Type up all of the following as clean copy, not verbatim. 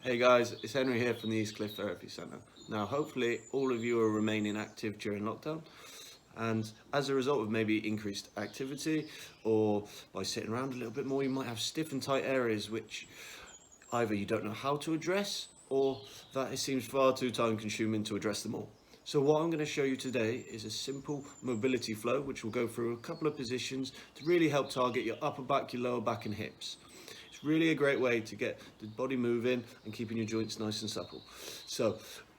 Hey guys, it's Henry here from the East Cliff Therapy Centre. Now, hopefully, all of you are remaining active during lockdown, and as a result of maybe increased activity or by sitting around a little bit more, you might have stiff and tight areas which either you don't know how to address or that it seems far too time consuming to address them all. So, what I'm going to show you today is a simple mobility flow which will go through a couple of positions to really help target your upper back, your lower back, and hips. It's really a great way to get the body moving and keeping your joints nice and supple. So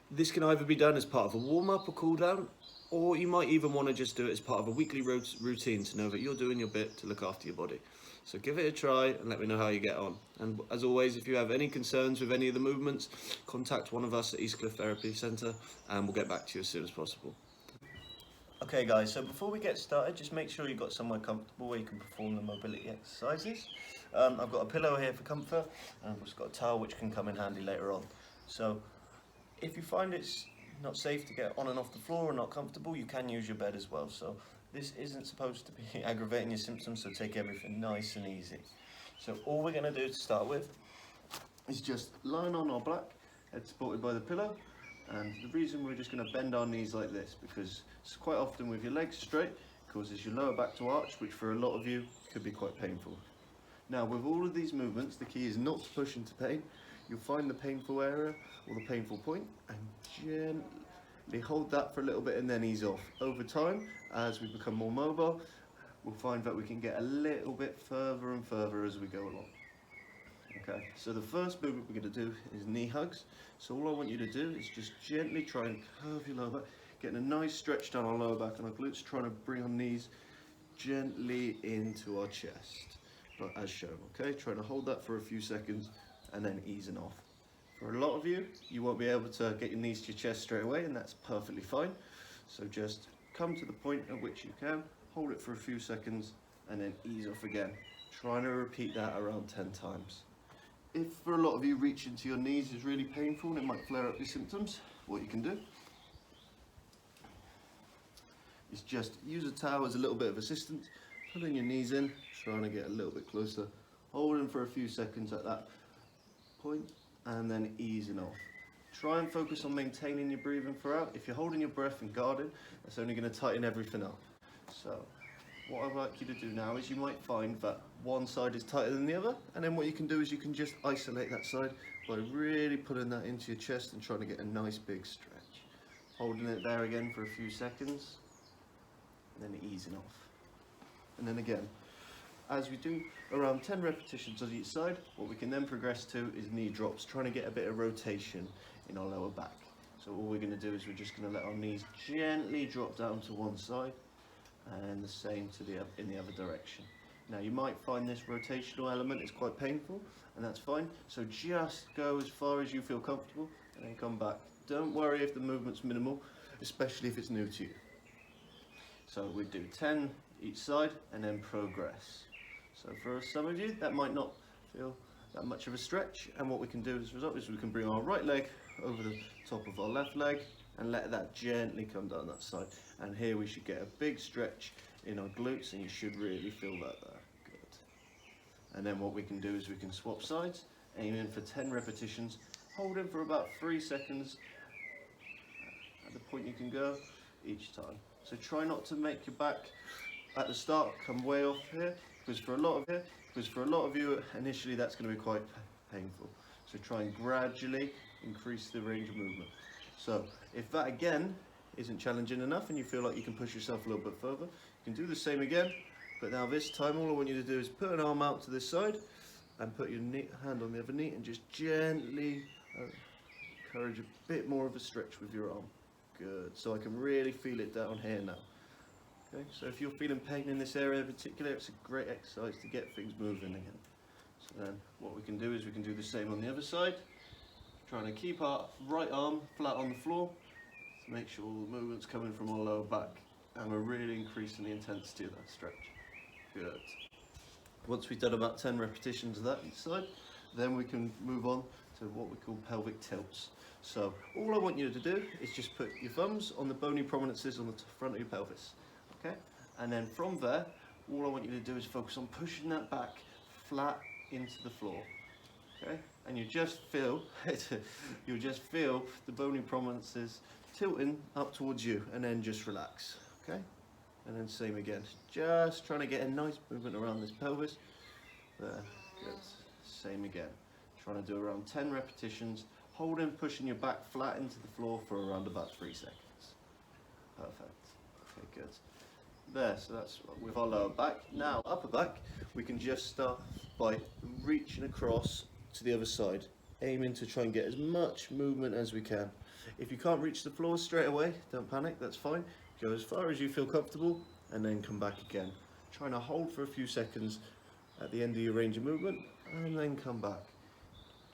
this can either be done as part of a warm-up or cool-down, or you might even want to just do it as part of a weekly routine to know that you're doing your bit to look after your body. So give it a try and let me know how you get on. And as always, if you have any concerns with any of the movements, contact one of us at East Cliff Therapy Centre and we'll get back to you as soon as possible. Okay guys, so before we get started, just make sure you've got somewhere comfortable where you can perform the mobility exercises. I've got a pillow here for comfort, and I've just got a towel which can come in handy later on. So if you find it's not safe to get on and off the floor or not comfortable, you can use your bed as well. So this isn't supposed to be aggravating your symptoms, so take everything nice and easy. So all we're going to do to start with is just lying on our back, head supported by the pillow. And the reason we're just going to bend our knees like this, because it's quite often with your legs straight, causes your lower back to arch, which for a lot of you could be quite painful. Now with all of these movements, the key is not to push into pain. You'll find the painful area or the painful point and gently hold that for a little bit and then ease off. Over time, as we become more mobile, we'll find that we can get a little bit further and further as we go along. Okay, so the first movement we're going to do is knee hugs. So all I want you to do is just gently try and curve your lower back, getting a nice stretch down our lower back and our glutes, trying to bring our knees gently into our chest, but as shown, okay? Trying to hold that for a few seconds and then easing off. For a lot of you, you won't be able to get your knees to your chest straight away, and that's perfectly fine. So just come to the point at which you can, hold it for a few seconds and then ease off again. Trying to repeat that around 10 times. If for a lot of you reaching to your knees is really painful and it might flare up your symptoms, what you can do is just use a towel as a little bit of assistance, pulling your knees in, trying to get a little bit closer, holding for a few seconds at that point and then easing off. Try and focus on maintaining your breathing throughout. If you're holding your breath and guarding, that's only going to tighten everything up. So what I'd like you to do now is you might find that one side is tighter than the other, and then what you can do is you can just isolate that side by really putting that into your chest and trying to get a nice big stretch. Holding it there again for a few seconds, and then easing off. And then again, as we do around 10 repetitions on each side, what we can then progress to is knee drops, trying to get a bit of rotation in our lower back. So all we're going to do is we're just going to let our knees gently drop down to one side, and the same to in the other direction. Now you might find this rotational element is quite painful, and that's fine. So just go as far as you feel comfortable and then come back. Don't worry if the movement's minimal, especially if it's new to you. So we do 10 each side and then progress. So for some of you that might not feel that much of a stretch, and what we can do as a result is we can bring our right leg over the top of our left leg and let that gently come down that side. And here we should get a big stretch in our glutes, and you should really feel that there. Good. And then what we can do is we can swap sides, aiming for 10 repetitions, holding for about 3 seconds at the point you can go each time. So try not to make your back at the start come way off here, because for a lot of you initially that's going to be quite painful. So try and gradually increase the range of movement. So if that again isn't challenging enough and you feel like you can push yourself a little bit further, you can do the same again, but now this time all I want you to do is put an arm out to this side and put your hand on the other knee and just gently encourage a bit more of a stretch with your arm. Good, so I can really feel it down here now. Okay, so if you're feeling pain in this area in particular, it's a great exercise to get things moving again. So then what we can do is we can do the same on the other side, trying to keep our right arm flat on the floor to make sure all the movement's coming from our lower back, and we're really increasing the intensity of that stretch. Good. Once we've done about 10 repetitions of that each side, then we can move on to what we call pelvic tilts. So all I want you to do is just put your thumbs on the bony prominences on the front of your pelvis, okay? And then from there, all I want you to do is focus on pushing that back flat into the floor. Okay, and you just feel the bony prominences tilting up towards you, and then just relax. Okay, and then same again, just trying to get a nice movement around this pelvis. There, good. Same again, trying to do around 10 repetitions, holding, pushing your back flat into the floor for around about 3 seconds. Perfect. Okay, good. There, so that's with our lower back. Now upper back, we can just start by reaching across to the other side, aiming to try and get as much movement as we can. If you can't reach the floor straight away, don't panic, that's fine. Go as far as you feel comfortable and then come back again. Trying to hold for a few seconds at the end of your range of movement and then come back.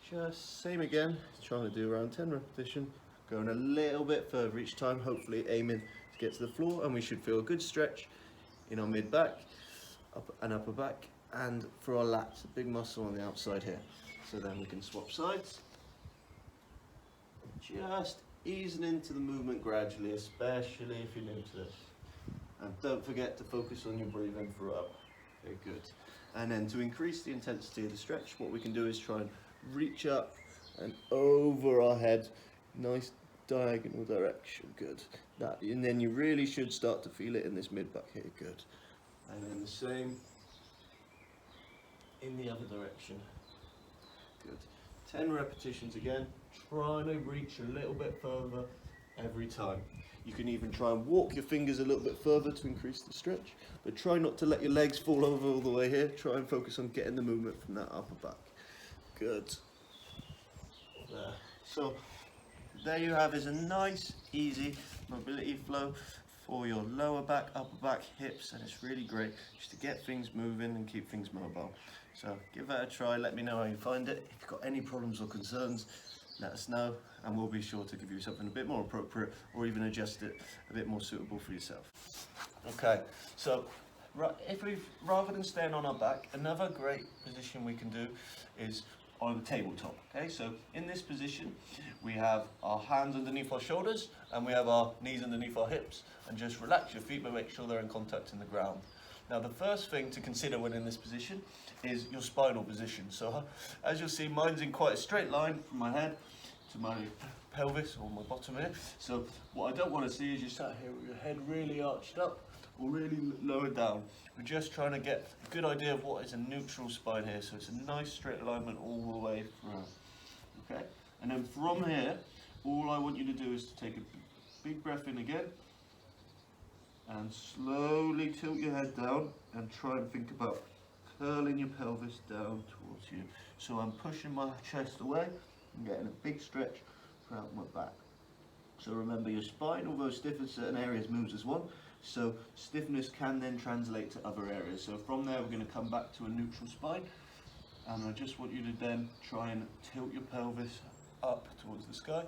Just same again, trying to do around 10 repetitions, going a little bit further each time, hopefully aiming to get to the floor, and we should feel a good stretch in our mid back and upper back, and for our lats, a big muscle on the outside here. So then we can swap sides, just easing into the movement gradually, especially if you're new to this. And don't forget to focus on your breathing throughout. Okay, good. And then to increase the intensity of the stretch, what we can do is try and reach up and over our head, nice diagonal direction, good. And then you really should start to feel it in this mid back here, good. And then the same in the other direction, good. 10 repetitions again, trying to reach a little bit further every time. You can even try and walk your fingers a little bit further to increase the stretch, but try not to let your legs fall over all the way here. Try and focus on getting the movement from that upper back. Good. There. So there you have is a nice, easy mobility flow for your lower back, upper back, hips, and it's really great just to get things moving and keep things mobile. So give that a try, let me know how you find it. If you've got any problems or concerns, let us know, and we'll be sure to give you something a bit more appropriate or even adjust it a bit more suitable for yourself. Okay, so rather than staying on our back, another great position we can do is on the tabletop. Okay, so in this position we have our hands underneath our shoulders and we have our knees underneath our hips, and just relax your feet but make sure they're in contact in the ground. Now the first thing to consider when in this position is your spinal position. So as you'll see, mine's in quite a straight line from my head to my pelvis or my bottom here. So what I don't want to see is you sat here with your head really arched up or really lowered down. We're just trying to get a good idea of what is a neutral spine here. So it's a nice straight alignment all the way through. Okay, and then from here, all I want you to do is to take a big breath in again and slowly tilt your head down and try and think about curling your pelvis down towards you. So I'm pushing my chest away and getting a big stretch throughout my back. So remember, your spine, although stiff in certain areas, moves as one. So stiffness can then translate to other areas. So from there, we're going to come back to a neutral spine. And I just want you to then try and tilt your pelvis up towards the sky.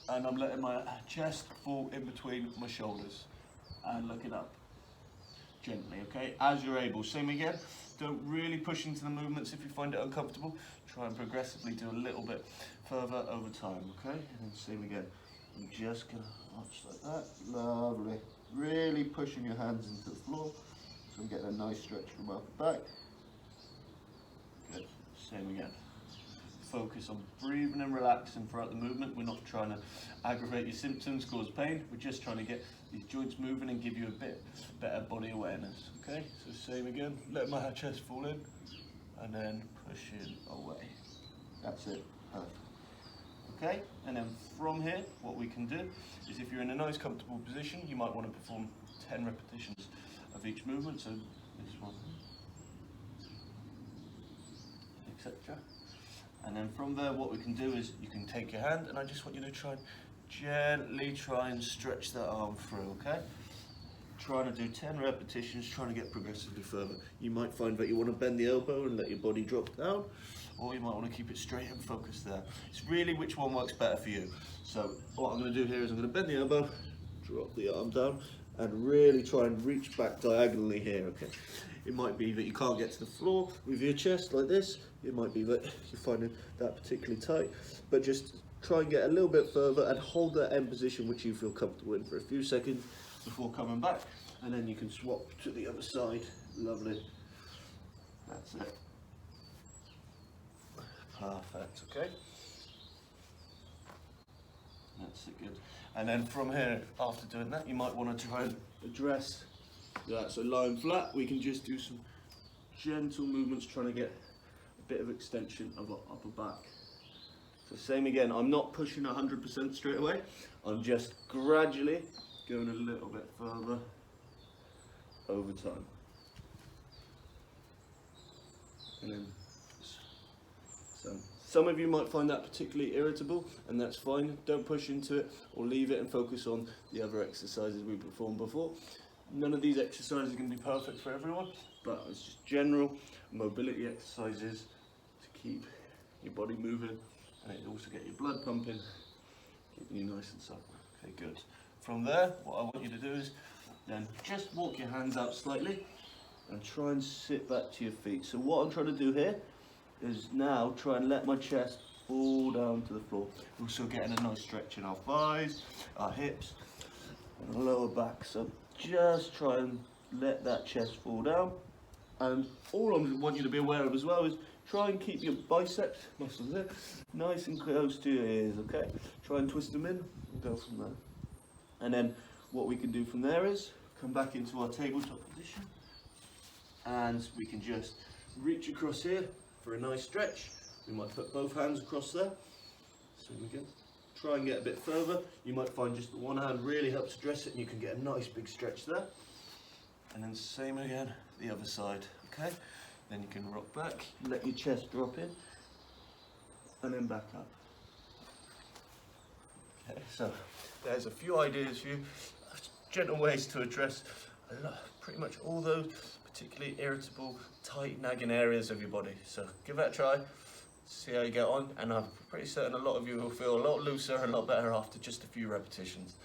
And I'm letting my chest fall in between my shoulders and looking up gently, okay, as you're able. Same again, don't really push into the movements if you find it uncomfortable. Try and progressively do a little bit further over time, okay? And then same again. I'm just gonna arch like that. Lovely. Really pushing your hands into the floor. So I'm getting a nice stretch from upper back. Good. Same again. Focus on breathing and relaxing throughout the movement. We're not trying to aggravate your symptoms, cause pain. We're just trying to get these joints moving and give you a bit better body awareness. Okay, so same again. Let my chest fall in and then pushing away. That's it. Perfect. Okay, and then from here, what we can do is, if you're in a nice comfortable position, you might want to perform 10 repetitions of each movement. So this one, etc. And then from there, what we can do is you can take your hand, and I just want you to try and gently try and stretch that arm through, okay? Trying to do 10 repetitions, trying to get progressively further. You might find that you want to bend the elbow and let your body drop down, or you might want to keep it straight and focused there. It's really which one works better for you. So what I'm going to do here is I'm going to bend the elbow, drop the arm down, and really try and reach back diagonally here, okay? It might be that you can't get to the floor with your chest like this. It might be that you're finding that particularly tight, but just try and get a little bit further and hold that end position which you feel comfortable in for a few seconds before coming back, and then you can swap to the other side. Lovely. That's it. Perfect, okay. That's it, good. And then from here, after doing that, you might want to try and address that. So lying flat, we can just do some gentle movements trying to get a bit of extension of our upper back. So same again, I'm not pushing 100% straight away. I'm just gradually going a little bit further over time. And then, so some of you might find that particularly irritable, and that's fine. Don't push into it or leave it and focus on the other exercises we performed before. None of these exercises are going to be perfect for everyone, but it's just general mobility exercises to keep your body moving, and it also get your blood pumping, keeping you nice and supple. Okay, good. From there, what I want you to do is then just walk your hands out slightly and try and sit back to your feet. So what I'm trying to do here is now try and let my chest fall down to the floor. We're also getting a nice stretch in our thighs, our hips, and our lower back. So just try and let that chest fall down. And all I want you to be aware of as well is try and keep your biceps muscles there nice and close to your ears, okay? Try and twist them in and go from there. And then what we can do from there is come back into our tabletop position, and we can just reach across here for a nice stretch. We might put both hands across there. Same again. Try and get a bit further. You might find just the one hand really helps address it, and you can get a nice big stretch there. And then same again, the other side, okay? Then you can rock back, let your chest drop in, and then back up. Okay, so there's a few ideas for you, gentle ways to address pretty much all those particularly irritable, tight, nagging areas of your body. So give that a try, see how you get on, and I'm pretty certain a lot of you will feel a lot looser and a lot better after just a few repetitions.